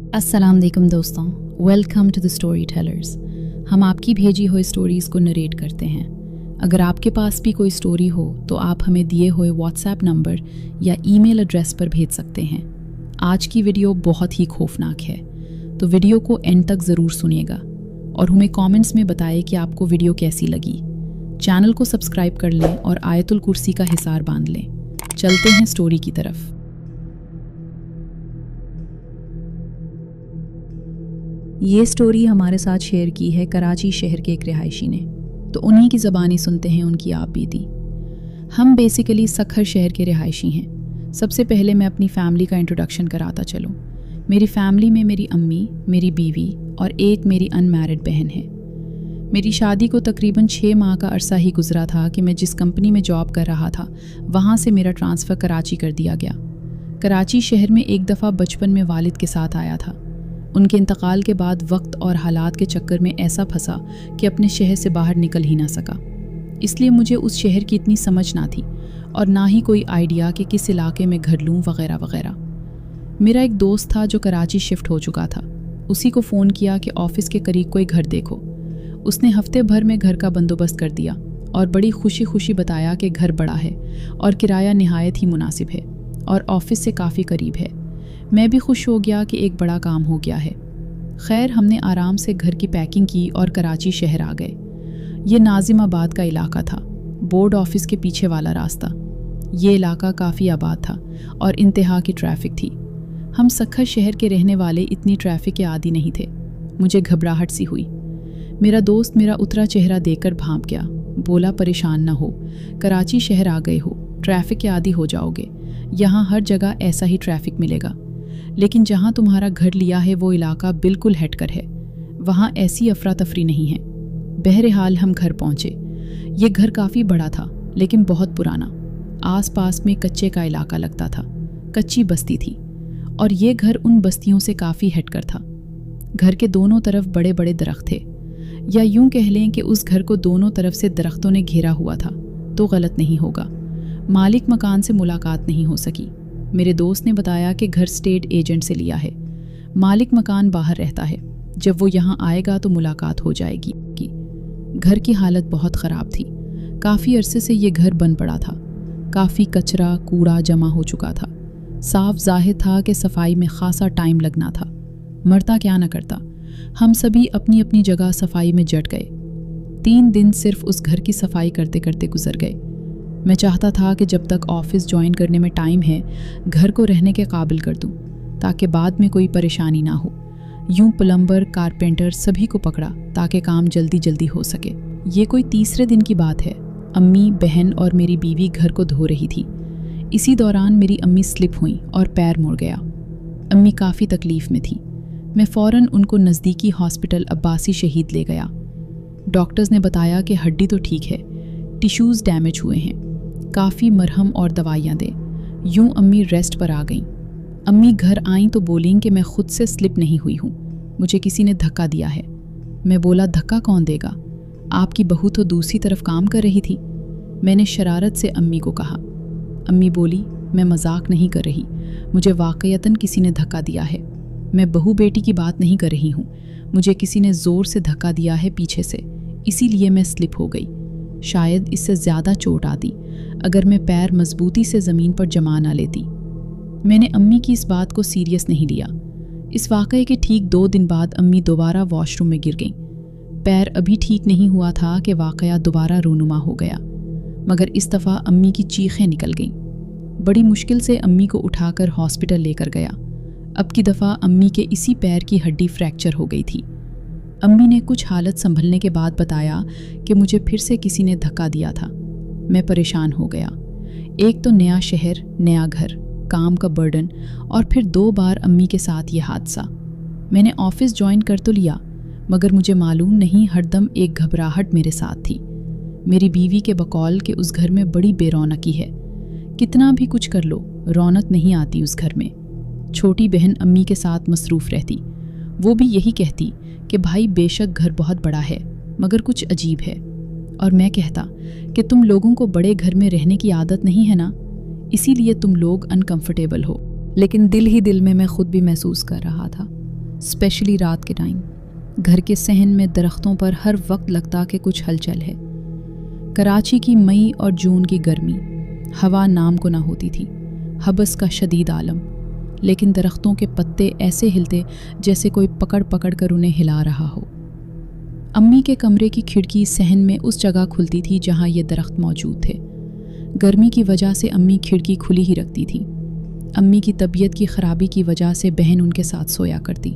अस्सलाम वालेकुम दोस्तों, welcome to the story tellers. हम आपकी भेजी हुई स्टोरीज़ को नरेट करते हैं। अगर आपके पास भी कोई स्टोरी हो तो आप हमें दिए हुए व्हाट्सएप नंबर या ईमेल एड्रेस पर भेज सकते हैं। आज की वीडियो बहुत ही खौफनाक है, तो वीडियो को एंड तक ज़रूर सुनिएगा और हमें कमेंट्स में बताएं कि आपको वीडियो कैसी लगी। चैनल को सब्सक्राइब कर लें और आयतुल कुर्सी का हिसार बांध लें। चलते हैं स्टोरी की तरफ। ये स्टोरी हमारे साथ शेयर की है कराची शहर के एक रिहायशी ने, तो उन्हीं की ज़बानी सुनते हैं उनकी आप बीती। हम बेसिकली सखर शहर के रिहायशी हैं। सबसे पहले मैं अपनी फैमिली का इंट्रोडक्शन कराता चलूँ। मेरी फैमिली में मेरी अम्मी, मेरी बीवी और एक मेरी अनमैरिड बहन है। मेरी शादी को तकरीबन 6 माह का अरसा ही गुजरा था कि मैं जिस कंपनी में जॉब कर रहा था वहाँ से मेरा ट्रांसफ़र कराची कर दिया गया। कराची शहर में एक दफ़ा बचपन में वालिद के साथ आया था। उनके इंतकाल के बाद वक्त और हालात के चक्कर में ऐसा फंसा कि अपने शहर से बाहर निकल ही ना सका। इसलिए मुझे उस शहर की इतनी समझ ना थी और ना ही कोई आइडिया कि किस इलाके में घर लूँ वगैरह वगैरह। मेरा एक दोस्त था जो कराची शिफ्ट हो चुका था। उसी को फ़ोन किया कि ऑफ़िस के करीब कोई घर देखो। उसने हफ्ते भर में घर का बंदोबस्त कर दिया और बड़ी खुशी खुशी बताया कि घर बड़ा है और किराया नहायत ही मुनासिब है और ऑफ़िस से काफ़ी करीब है। मैं भी खुश हो गया कि एक बड़ा काम हो गया है। खैर, हमने आराम से घर की पैकिंग की और कराची शहर आ गए। ये नाजिमाबाद का इलाका था, बोर्ड ऑफिस के पीछे वाला रास्ता। ये इलाका काफ़ी आबाद था और इंतहा की ट्रैफिक थी। हम सखर शहर के रहने वाले इतनी ट्रैफिक के आदी नहीं थे। मुझे घबराहट सी हुई। मेरा दोस्त मेरा उतरा चेहरा देखकर भांप गया। बोला, परेशान ना हो, कराची शहर आ गए हो, ट्रैफिक के आदी हो जाओगे। यहाँ हर जगह ऐसा ही ट्रैफिक मिलेगा, लेकिन जहाँ तुम्हारा घर लिया है वो इलाका बिल्कुल हटकर है। वहाँ ऐसी अफरा तफरी नहीं है। बहरहाल हम घर पहुँचे। ये घर काफ़ी बड़ा था लेकिन बहुत पुराना। आस पास में कच्चे का इलाका लगता था, कच्ची बस्ती थी और ये घर उन बस्तियों से काफ़ी हटकर था। घर के दोनों तरफ बड़े बड़े दरख्त थे, या यूं कह लें कि उस घर को दोनों तरफ से दरख्तों ने घेरा हुआ था, तो गलत नहीं होगा। मालिक मकान से मुलाकात नहीं हो सकी। मेरे दोस्त ने बताया कि घर स्टेट एजेंट से लिया है। मालिक मकान बाहर रहता है, जब वो यहाँ आएगा तो मुलाकात हो जाएगी। घर की हालत बहुत ख़राब थी। काफ़ी अरसे से ये घर बन पड़ा था। काफ़ी कचरा कूड़ा जमा हो चुका था। साफ ज़ाहिर था कि सफाई में ख़ासा टाइम लगना था। मरता क्या न करता। हम सभी अपनी अपनी जगह सफाई में जट गए। 3 दिन सिर्फ उस घर की सफाई करते करते गुजर गए। मैं चाहता था कि जब तक ऑफ़िस ज्वाइन करने में टाइम है घर को रहने के काबिल कर दूं, ताकि बाद में कोई परेशानी ना हो। यूं प्लम्बर, कारपेंटर सभी को पकड़ा ताकि काम जल्दी जल्दी हो सके। ये कोई तीसरे दिन की बात है। अम्मी, बहन और मेरी बीवी घर को धो रही थी। इसी दौरान मेरी अम्मी स्लिप हुई और पैर मुड़ गया। अम्मी काफ़ी तकलीफ़ में थी। मैं फ़ौरन उनको नज़दीकी हॉस्पिटल अब्बासी शहीद ले गया। डॉक्टर्स ने बताया कि हड्डी तो ठीक है, टिश्यूज़ डैमेज हुए हैं, काफ़ी मरहम और दवाइयाँ दें। यूं अम्मी रेस्ट पर आ गईं। अम्मी घर आईं तो बोलीं कि मैं खुद से स्लिप नहीं हुई हूँ, मुझे किसी ने धक्का दिया है। मैं बोला, धक्का कौन देगा, आपकी बहू तो दूसरी तरफ काम कर रही थी। मैंने शरारत से अम्मी को कहा। अम्मी बोली, मैं मजाक नहीं कर रही, मुझे वाक़यतन किसी ने धक्का दिया है। मैं बहू बेटी की बात नहीं कर रही हूँ, मुझे किसी ने ज़ोर से धक्का दिया है पीछे से, इसीलिए मैं स्लिप हो गई। शायद इससे ज़्यादा चोट आती अगर मैं पैर मजबूती से ज़मीन पर जमा ना लेती। मैंने अम्मी की इस बात को सीरियस नहीं लिया। इस वाक़ये के ठीक 2 दिन बाद अम्मी दोबारा वॉशरूम में गिर गईं। पैर अभी ठीक नहीं हुआ था कि वाक़या दोबारा रूनुमा हो गया, मगर इस दफ़ा अम्मी की चीखें निकल गईं। बड़ी मुश्किल से अम्मी को उठाकर हॉस्पिटल लेकर गया। अब की दफ़ा अम्मी के इसी पैर की हड्डी फ्रैक्चर हो गई थी। अम्मी ने कुछ हालत संभलने के बाद बताया कि मुझे फिर से किसी ने धक्का दिया था। मैं परेशान हो गया। एक तो नया शहर, नया घर, काम का बर्डन और फिर 2 बार अम्मी के साथ ये हादसा। मैंने ऑफ़िस ज्वाइन कर तो लिया, मगर मुझे मालूम नहीं हरदम एक घबराहट मेरे साथ थी। मेरी बीवी के बकौल कि उस घर में बड़ी बेरौनकी है। कितना भी कुछ कर लो, रौनक नहीं आती उस घर में। छोटी बहन अम्मी के साथ मसरूफ़ रहती। वो भी यही कहती कि भाई बेशक घर बहुत बड़ा है मगर कुछ अजीब है, और मैं कहता कि तुम लोगों को बड़े घर में रहने की आदत नहीं है ना, इसीलिए तुम लोग अनकंफर्टेबल हो। लेकिन दिल ही दिल में मैं खुद भी महसूस कर रहा था स्पेशली रात के टाइम। घर के सहन में दरख्तों पर हर वक्त लगता कि कुछ हलचल है। कराची की मई और जून की गर्मी, हवा नाम को ना होती थी, हबस का शदीद आलम, लेकिन दरख्तों के पत्ते ऐसे हिलते जैसे कोई पकड़ पकड़ कर उन्हें हिला रहा हो। अम्मी के कमरे की खिड़की सहन में उस जगह खुलती थी जहाँ ये दरख्त मौजूद थे। गर्मी की वजह से अम्मी खिड़की खुली ही रखती थी। अम्मी की तबीयत की ख़राबी की वजह से बहन उनके साथ सोया करती।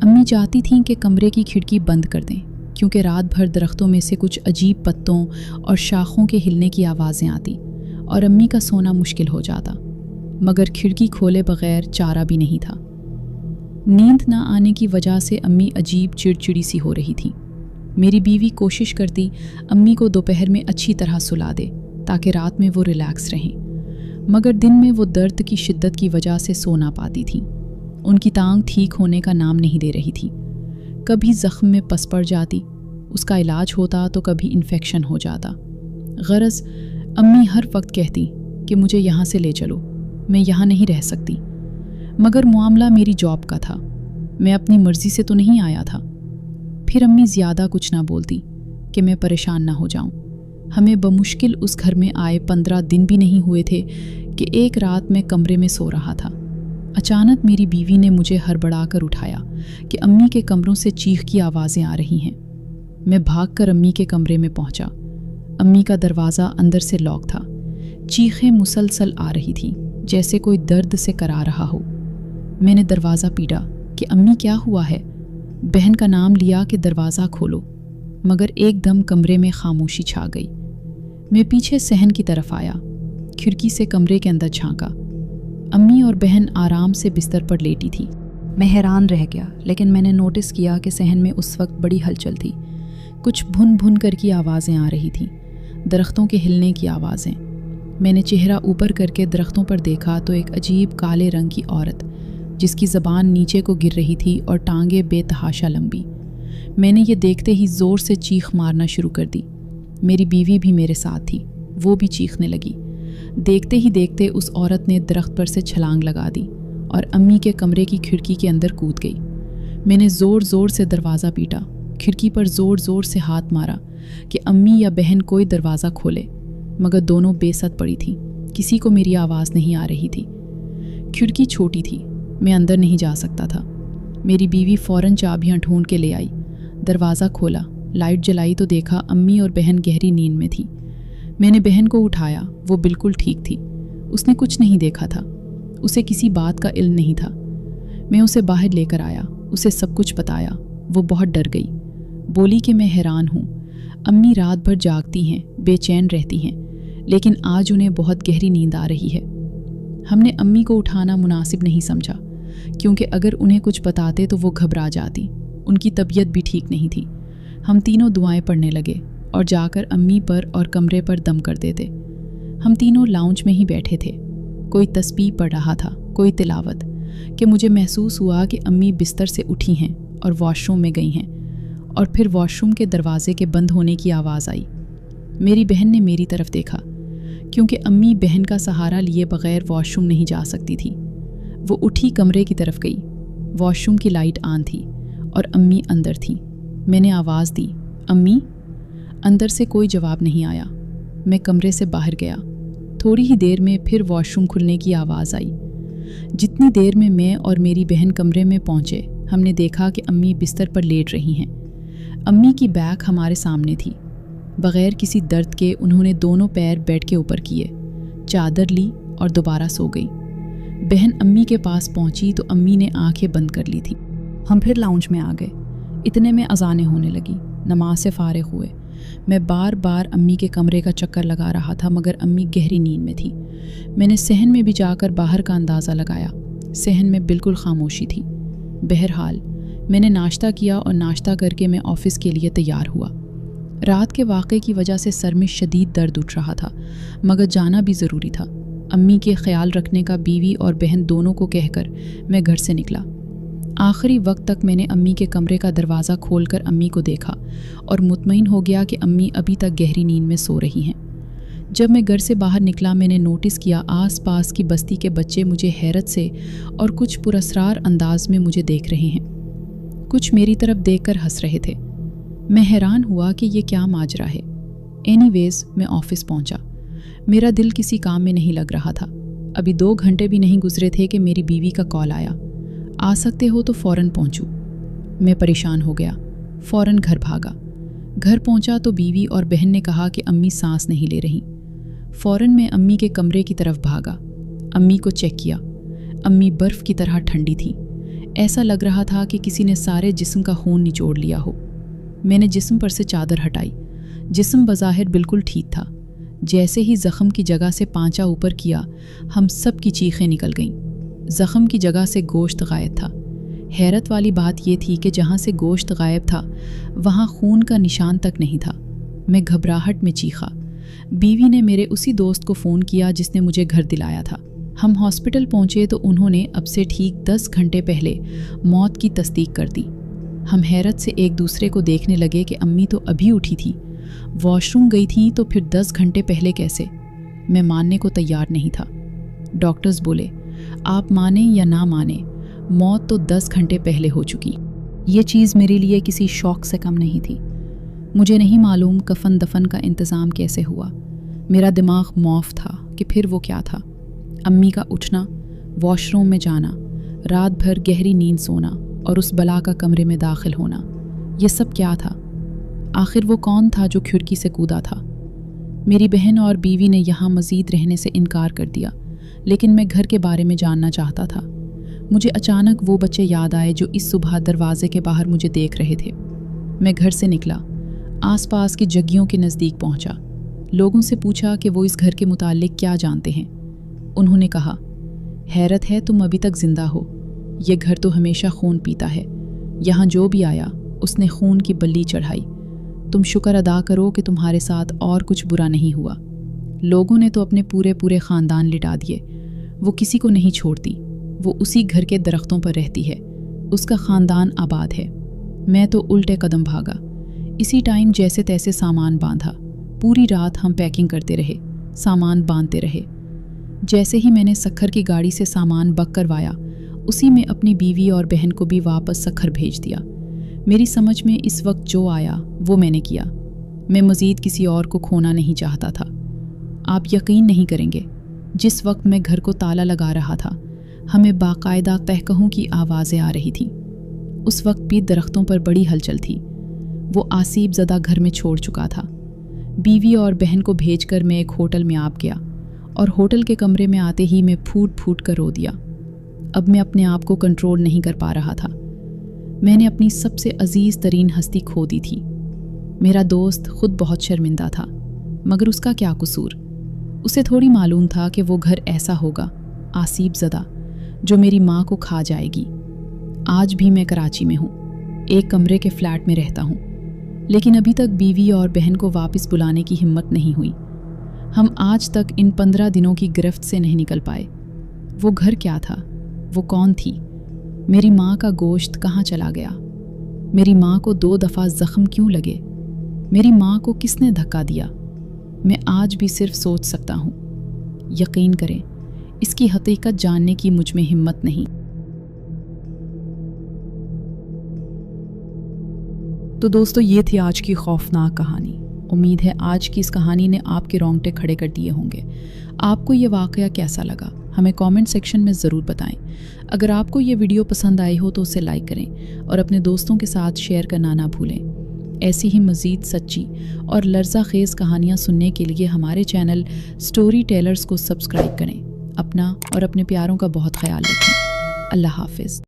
अम्मी चाहती थीं कि कमरे की खिड़की बंद कर दें, क्योंकि रात भर दरख्तों में से कुछ अजीब पत्तों और शाखों के हिलने की आवाज़ें आती और अम्मी का सोना मुश्किल हो जाता। मगर खिड़की खोले बगैर चारा भी नहीं था। नींद न आने की वजह से अम्मी अजीब चिड़चिड़ी सी हो रही थी। मेरी बीवी कोशिश करती अम्मी को दोपहर में अच्छी तरह सुला दे ताकि रात में वो रिलैक्स रहें, मगर दिन में वो दर्द की शिद्दत की वजह से सो ना पाती थी। उनकी टांग ठीक होने का नाम नहीं दे रही थी। कभी ज़ख्म में पस पड़ जाती, उसका इलाज होता तो कभी इन्फेक्शन हो जाता। गरज अम्मी हर वक्त कहती कि मुझे यहाँ से ले चलो, मैं यहाँ नहीं रह सकती। मगर मामला मेरी जॉब का था, मैं अपनी मर्ज़ी से तो नहीं आया था। फिर अम्मी ज़्यादा कुछ ना बोलती कि मैं परेशान ना हो जाऊँ। हमें बमुश्किल उस घर में आए 15 दिन भी नहीं हुए थे कि एक रात मैं कमरे में सो रहा था। अचानक मेरी बीवी ने मुझे हड़बड़ा कर उठाया कि अम्मी के कमरों से चीख की आवाज़ें आ रही हैं। मैं भागकर अम्मी के कमरे में पहुंचा। अम्मी का दरवाज़ा अंदर से लॉक था। चीखें मुसलसल आ रही थी, जैसे कोई दर्द से करा रहा हो। मैंने दरवाज़ा पीटा कि अम्मी क्या हुआ है। बहन का नाम लिया कि दरवाज़ा खोलो, मगर एकदम कमरे में खामोशी छा गई। मैं पीछे सहन की तरफ आया, खिड़की से कमरे के अंदर झांका। अम्मी और बहन आराम से बिस्तर पर लेटी थी। मैं हैरान रह गया, लेकिन मैंने नोटिस किया कि सहन में उस वक्त बड़ी हलचल थी। कुछ भुन भुन कर की आवाज़ें आ रही थीं, दरख्तों के हिलने की आवाज़ें। मैंने चेहरा ऊपर करके दरख्तों पर देखा तो एक अजीब काले रंग की औरत, जिसकी ज़बान नीचे को गिर रही थी और टांगें बेतहाशा लंबी। मैंने ये देखते ही ज़ोर से चीख मारना शुरू कर दी। मेरी बीवी भी मेरे साथ थी, वो भी चीखने लगी। देखते ही देखते उस औरत ने दरख्त पर से छलांग लगा दी और अम्मी के कमरे की खिड़की के अंदर कूद गई। मैंने ज़ोर ज़ोर से दरवाज़ा पीटा, खिड़की पर ज़ोर ज़ोर से हाथ मारा कि अम्मी या बहन कोई दरवाज़ा खोले, मगर दोनों बेसत पड़ी थीं। किसी को मेरी आवाज़ नहीं आ रही थी। खिड़की छोटी थी, मैं अंदर नहीं जा सकता था। मेरी बीवी फ़ौरन चाबियाँ ढूंढ के ले आई। दरवाज़ा खोला, लाइट जलाई तो देखा अम्मी और बहन गहरी नींद में थी। मैंने बहन को उठाया, वो बिल्कुल ठीक थी। उसने कुछ नहीं देखा था, उसे किसी बात का इल्म नहीं था। मैं उसे बाहर लेकर आया, उसे सब कुछ बताया। वो बहुत डर गई, बोली कि मैं हैरान हूँ। अम्मी रात भर जागती हैं, बेचैन रहती हैं, लेकिन आज उन्हें बहुत गहरी नींद आ रही है। हमने अम्मी को उठाना मुनासिब नहीं समझा, क्योंकि अगर उन्हें कुछ बताते तो वो घबरा जाती। उनकी तबीयत भी ठीक नहीं थी। हम तीनों दुआएं पढ़ने लगे और जाकर अम्मी पर और कमरे पर दम कर देते। हम तीनों लाउंज में ही बैठे थे। कोई तस्बीह पढ़ रहा था, कोई तिलावत, कि मुझे महसूस हुआ कि अम्मी बिस्तर से उठी हैं और वॉशरूम में गई हैं, और फिर वॉशरूम के दरवाजे के बंद होने की आवाज़ आई। मेरी बहन ने मेरी तरफ देखा, क्योंकि अम्मी बहन का सहारा लिए बगैर वॉशरूम नहीं जा सकती थी। वो उठी कमरे की तरफ गई। वॉशरूम की लाइट ऑन थी और अम्मी अंदर थी। मैंने आवाज़ दी, अम्मी। अंदर से कोई जवाब नहीं आया। मैं कमरे से बाहर गया। थोड़ी ही देर में फिर वॉशरूम खुलने की आवाज़ आई। जितनी देर में मैं और मेरी बहन कमरे में पहुँचे, हमने देखा कि अम्मी बिस्तर पर लेट रही हैं। अम्मी की बैक हमारे सामने थी। बग़ैर किसी दर्द के उन्होंने दोनों पैर बेड के ऊपर किए, चादर ली और दोबारा सो गई। बहन अम्मी के पास पहुंची तो अम्मी ने आंखें बंद कर ली थी। हम फिर लाउंज में आ गए। इतने में अज़ानें होने लगी। नमाज से फारिग हुए। मैं बार बार अम्मी के कमरे का चक्कर लगा रहा था, मगर अम्मी गहरी नींद में थी। मैंने सहन में भी जाकर बाहर का अंदाज़ा लगाया। सहन में बिल्कुल खामोशी थी। बहरहाल मैंने नाश्ता किया और नाश्ता करके मैं ऑफ़िस के लिए तैयार हुआ। रात के वाक़े की वजह से सर में शदीद दर्द उठ रहा था, मगर जाना भी ज़रूरी था। अम्मी के ख्याल रखने का बीवी और बहन दोनों को कहकर मैं घर से निकला। आखिरी वक्त तक मैंने अम्मी के कमरे का दरवाज़ा खोलकर अम्मी को देखा और मुतमईन हो गया कि अम्मी अभी तक गहरी नींद में सो रही हैं। जब मैं घर से बाहर निकला मैंने नोटिस किया आस पास की बस्ती के बच्चे मुझे हैरत से और कुछ पुरस्कार अंदाज में मुझे देख रहे हैं। कुछ मेरी तरफ देखकर हंस रहे थे। मैं हैरान हुआ कि ये क्या माजरा है। एनीवेज मैं ऑफिस पहुंचा। मेरा दिल किसी काम में नहीं लग रहा था। अभी 2 घंटे भी नहीं गुजरे थे कि मेरी बीवी का कॉल आया, आ सकते हो तो फ़ौरन पहुंचूं। मैं परेशान हो गया, फ़ौरन घर भागा। घर पहुंचा तो बीवी और बहन ने कहा कि अम्मी सांस नहीं ले रही। फ़ौरन मैं अम्मी के कमरे की तरफ भागा। अम्मी को चेक किया। अम्मी बर्फ़ की तरह ठंडी थी। ऐसा लग रहा था कि किसी ने सारे जिस्म का खून निचोड़ लिया हो। मैंने जिस्म पर से चादर हटाई। जिस्म बज़ाहिर बिल्कुल ठीक था। जैसे ही ज़ख़म की जगह से पांचा ऊपर किया, हम सब की चीखें निकल गईं। ज़ख़म की जगह से गोश्त गायब था। हैरत वाली बात यह थी कि जहाँ से गोश्त गायब था वहाँ खून का निशान तक नहीं था। मैं घबराहट में चीखा। बीवी ने मेरे उसी दोस्त को फ़ोन किया जिसने मुझे घर दिलाया था। हम हॉस्पिटल पहुँचे तो उन्होंने अब से ठीक 10 घंटे पहले मौत की तस्दीक कर दी। हम हैरत से एक दूसरे को देखने लगे कि अम्मी तो अभी उठी थी, वॉशरूम गई थी तो फिर 10 घंटे पहले कैसे? मैं मानने को तैयार नहीं था। डॉक्टर्स बोले, आप माने या ना माने, मौत तो 10 घंटे पहले हो चुकी। ये चीज़ मेरे लिए किसी शौक से कम नहीं थी। मुझे नहीं मालूम कफन दफन का इंतज़ाम कैसे हुआ। मेरा दिमाग मौफ था कि फिर वो क्या था। अम्मी का उठना, वॉशरूम में जाना, रात भर गहरी नींद सोना और उस बला का कमरे में दाखिल होना, ये सब क्या था? आखिर वो कौन था जो खिड़की से कूदा था? मेरी बहन और बीवी ने यहाँ मज़ीद रहने से इनकार कर दिया, लेकिन मैं घर के बारे में जानना चाहता था। मुझे अचानक वो बच्चे याद आए जो इस सुबह दरवाजे के बाहर मुझे देख रहे थे। मैं घर से निकला, आसपास की जग्गियों के नज़दीक पहुंचा। लोगों से पूछा कि वो इस घर के मुताल्लिक क्या जानते हैं। उन्होंने कहा, हैरत है तुम अभी तक ज़िंदा हो। ये घर तो हमेशा खून पीता है। यहाँ जो भी आया उसने खून की बल्ली चढ़ाई। तुम शुक्र अदा करो कि तुम्हारे साथ और कुछ बुरा नहीं हुआ। लोगों ने तो अपने पूरे ख़ानदान लिटा दिए। वो किसी को नहीं छोड़ती। वो उसी घर के दरख्तों पर रहती है। उसका ख़ानदान आबाद है। मैं तो उल्टे कदम भागा। इसी टाइम जैसे तैसे सामान बांधा। पूरी रात हम पैकिंग करते रहे, सामान बांधते रहे। जैसे ही मैंने सखर की गाड़ी से सामान बक करवाया, उसी में अपनी बीवी और बहन को भी वापस सखर भेज दिया। मेरी समझ में इस वक्त जो आया वो मैंने किया। मैं मज़ीद किसी और को खोना नहीं चाहता था। आप यकीन नहीं करेंगे, जिस वक्त मैं घर को ताला लगा रहा था, हमें बाकायदा कहकहों की आवाज़ें आ रही थीं। उस वक्त भी दरख्तों पर बड़ी हलचल थी। वो आसीब ज़दा घर में छोड़ चुका था। बीवी और बहन को भेजकर मैं एक होटल में आप गया और होटल के कमरे में आते ही मैं फूट फूट कर रो दिया। अब मैं अपने आप को कंट्रोल नहीं कर पा रहा था। मैंने अपनी सबसे अजीज़ तरीन हस्ती खो दी थी। मेरा दोस्त खुद बहुत शर्मिंदा था, मगर उसका क्या कसूर? उसे थोड़ी मालूम था कि वो घर ऐसा होगा, आसीब ज़दा, जो मेरी माँ को खा जाएगी। आज भी मैं कराची में हूँ, एक कमरे के फ्लैट में रहता हूँ, लेकिन अभी तक बीवी और बहन को वापस बुलाने की हिम्मत नहीं हुई। हम आज तक इन 15 दिनों की गिरफ्त से नहीं निकल पाए। वो घर क्या था? वो कौन थी? मेरी माँ का गोश्त कहाँ चला गया? मेरी माँ को 2 दफ़ा ज़ख्म क्यों लगे? मेरी माँ को किसने धक्का दिया? मैं आज भी सिर्फ सोच सकता हूँ। यकीन करें, इसकी हकीकत जानने की मुझ में हिम्मत नहीं। तो दोस्तों, ये थी आज की खौफनाक कहानी। उम्मीद है आज की इस कहानी ने आपके रोंगटे खड़े कर दिए होंगे। आपको ये वाक़या कैसा लगा हमें कमेंट सेक्शन में ज़रूर बताएं। अगर आपको ये वीडियो पसंद आई हो तो उसे लाइक करें और अपने दोस्तों के साथ शेयर करना ना भूलें। ऐसी ही मज़ीद सच्ची और लर्ज़ा खेज़ कहानियाँ सुनने के लिए हमारे चैनल स्टोरी टेलर्स को सब्सक्राइब करें। अपना और अपने प्यारों का बहुत ख्याल रखें। अल्लाह हाफ़िज़।